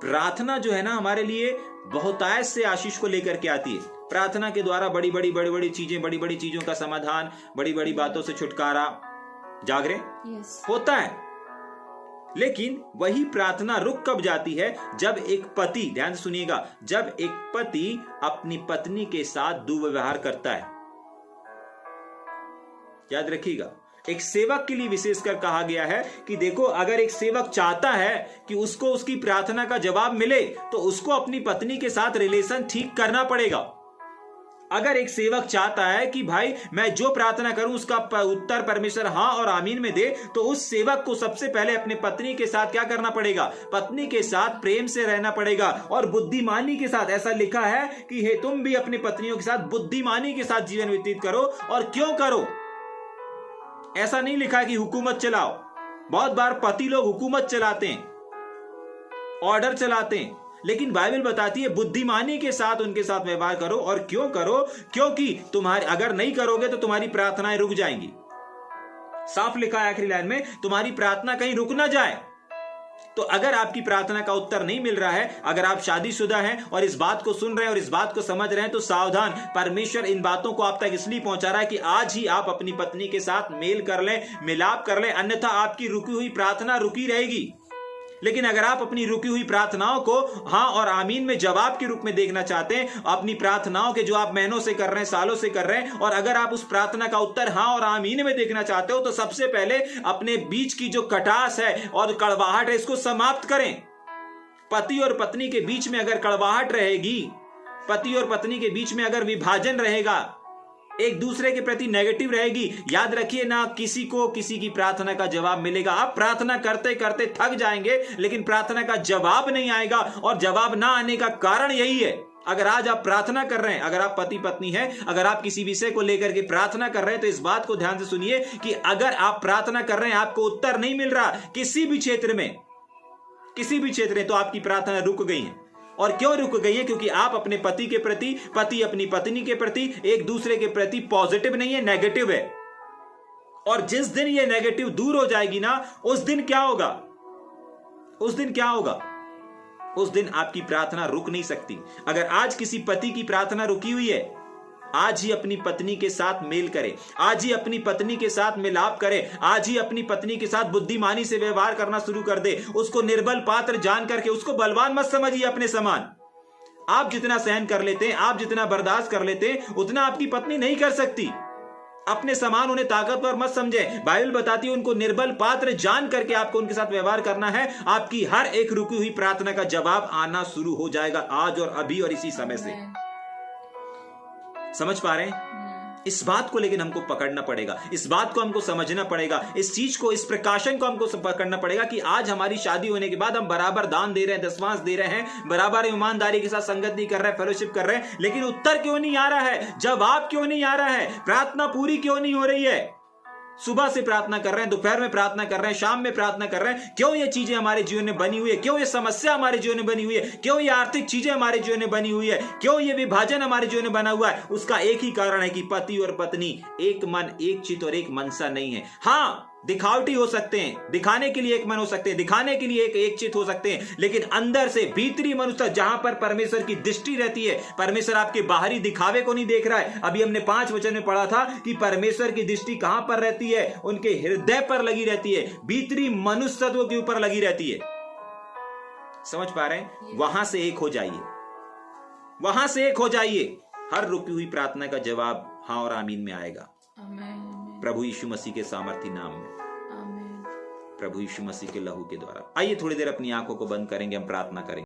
प्रार्थना जो है ना हमारे लिए बहुतायत से आशीष को लेकर के आती है। प्रार्थना के द्वारा बड़ी बड़ी चीजों का समाधान, बड़ी बड़ी बातों से छुटकारा, जाग रहे होता है। लेकिन वही प्रार्थना रुक कब जाती है? जब एक पति, ध्यान से सुनिएगा, जब एक पति अपनी पत्नी के साथ दुर्व्यवहार करता है। याद रखिएगा, एक सेवक के लिए विशेषकर कहा गया है कि देखो, अगर एक सेवक चाहता है कि उसको उसकी प्रार्थना का जवाब मिले तो उसको अपनी पत्नी के साथ रिलेशन ठीक करना पड़ेगा। अगर एक सेवक चाहता है कि भाई मैं जो प्रार्थना करूं उसका उत्तर परमेश्वर हाँ और आमीन में दे, तो उस सेवक को सबसे पहले अपनी पत्नी के साथ क्या करना पड़ेगा? पत्नी के साथ प्रेम से रहना पड़ेगा और बुद्धिमानी के साथ। ऐसा लिखा है कि हे तुम भी अपनी पत्नियों के साथ बुद्धिमानी के साथ जीवन व्यतीत करो। और क्यों करो? ऐसा नहीं लिखा है कि हुकूमत चलाओ। बहुत बार पति लोग हुकूमत चलाते हैं, ऑर्डर चलाते हैं, लेकिन बाइबल बताती है बुद्धिमानी के साथ उनके साथ व्यवहार करो। और क्यों करो? क्योंकि तुम्हारी, अगर नहीं करोगे तो तुम्हारी प्रार्थनाएं रुक जाएंगी। साफ लिखा है आखिरी लाइन में, तुम्हारी प्रार्थना कहीं रुक ना जाए। तो अगर आपकी प्रार्थना का उत्तर नहीं मिल रहा है, अगर आप शादीशुदा हैं और इस बात को सुन रहे हैं और इस बात को समझ रहे हैं, तो सावधान, परमेश्वर इन बातों को आप तक इसलिए पहुंचा रहा है कि आज ही आप अपनी पत्नी के साथ मेल कर लें, मिलाप कर लें, अन्यथा आपकी रुकी हुई प्रार्थना रुकी रहेगी। लेकिन अगर आप अपनी रुकी हुई प्रार्थनाओं को हाँ और आमीन में जवाब के रूप में देखना चाहते हैं, अपनी प्रार्थनाओं के जो आप महीनों से कर रहे हैं, सालों से कर रहे हैं, और अगर आप उस प्रार्थना का उत्तर हाँ और आमीन में देखना चाहते हो, तो सबसे पहले अपने बीच की जो कटास है और कड़वाहट है, इसको समाप्त करें। पति और पत्नी के बीच में अगर कड़वाहट रहेगी, पति और पत्नी के बीच में अगर विभाजन रहेगा, एक दूसरे के प्रति नेगेटिव रहेगी, याद रखिए ना किसी को किसी की प्रार्थना का जवाब मिलेगा। आप प्रार्थना करते करते थक जाएंगे, लेकिन प्रार्थना का जवाब नहीं आएगा। और जवाब ना आने का कारण यही है, अगर आज आप प्रार्थना कर रहे हैं, अगर आप पति पत्नी हैं, अगर आप किसी विषय को लेकर के प्रार्थना कर रहे हैं, तो इस बात को ध्यान से सुनिए कि अगर आप प्रार्थना कर रहे हैं, आपको उत्तर नहीं मिल रहा किसी भी क्षेत्र में, तो आपकी प्रार्थना रुक गई है। और क्यों रुक गई है? क्योंकि आप अपने पति के प्रति, पति अपनी पत्नी के प्रति, एक दूसरे के प्रति पॉजिटिव नहीं है, नेगेटिव है। और जिस दिन ये नेगेटिव दूर हो जाएगी ना, उस दिन क्या होगा? उस दिन आपकी प्रार्थना रुक नहीं सकती। अगर आज किसी पति की प्रार्थना रुकी हुई है, आज ही अपनी पत्नी के साथ मेल करे, आज ही अपनी पत्नी के साथ मिलाप करे, आज ही अपनी पत्नी के साथ बुद्धिमानी से व्यवहार करना शुरू कर दे। उसको निर्बल पात्र जान करके, उसको बलवान मत समझिए अपने समान। आप जितना सहन कर लेते हैं, आप जितना बर्दाश्त कर लेते हैं, उतना आपकी पत्नी नहीं कर सकती। अपने समान उन्हें ताकतवर मत समझे। बाइबल बताती है उनको निर्बल पात्र जान करके आपको उनके साथ व्यवहार करना है। आपकी हर एक रुकी हुई प्रार्थना का जवाब आना शुरू हो जाएगा, आज और अभी और इसी समय से। समझ पा रहे हैं? इस बात को लेकिन हमको पकड़ना पड़ेगा, इस बात को हमको समझना पड़ेगा, इस चीज को, इस प्रकाशन को हमको पकड़ना पड़ेगा कि आज हमारी शादी होने के बाद हम बराबर दान दे रहे हैं, दशमांश दे रहे हैं, बराबर ईमानदारी के साथ संगत नहीं कर रहे हैं, फेलोशिप कर रहे हैं, लेकिन उत्तर क्यों नहीं आ रहा है? जवाब क्यों नहीं आ रहा है? प्रार्थना पूरी क्यों नहीं हो रही है? सुबह से प्रार्थना कर रहे हैं, दोपहर में प्रार्थना कर रहे हैं, शाम में प्रार्थना कर रहे हैं। क्यों ये चीजें हमारे जीवन में बनी हुई है? क्यों ये समस्या हमारे जीवन में बनी हुई है? क्यों ये आर्थिक चीजें हमारे जीवन में बनी हुई है? क्यों ये विभाजन हमारे जीवन में बना हुआ है? उसका एक ही कारण है कि पति और पत्नी एक मन, एक चित और एक मनसा नहीं है। हाँ, दिखावटी हो सकते हैं, दिखाने के लिए एक मन हो सकते हैं, दिखाने के लिए एक चित हो सकते हैं, लेकिन अंदर से भीतरी मनुष्य जहां पर परमेश्वर की दृष्टि रहती है, परमेश्वर आपके बाहरी दिखावे को नहीं देख रहा है। अभी हमने 5 वचन में पढ़ा था कि परमेश्वर की दृष्टि कहां पर रहती है? उनके हृदय पर लगी रहती है, भीतरी मनुष्यत्व के ऊपर लगी रहती है। समझ पा रहे हैं? वहां से एक हो जाइए, वहां से एक हो जाइए। हर रुकी हुई प्रार्थना का जवाब हाँ और आमीन में आएगा। प्रभु यीशु मसीह के सामर्थी नाम में, प्रभु यीशु मसीह के लहू के द्वारा। आइए थोड़ी देर अपनी आंखों को बंद करेंगे, हम प्रार्थना करेंगे।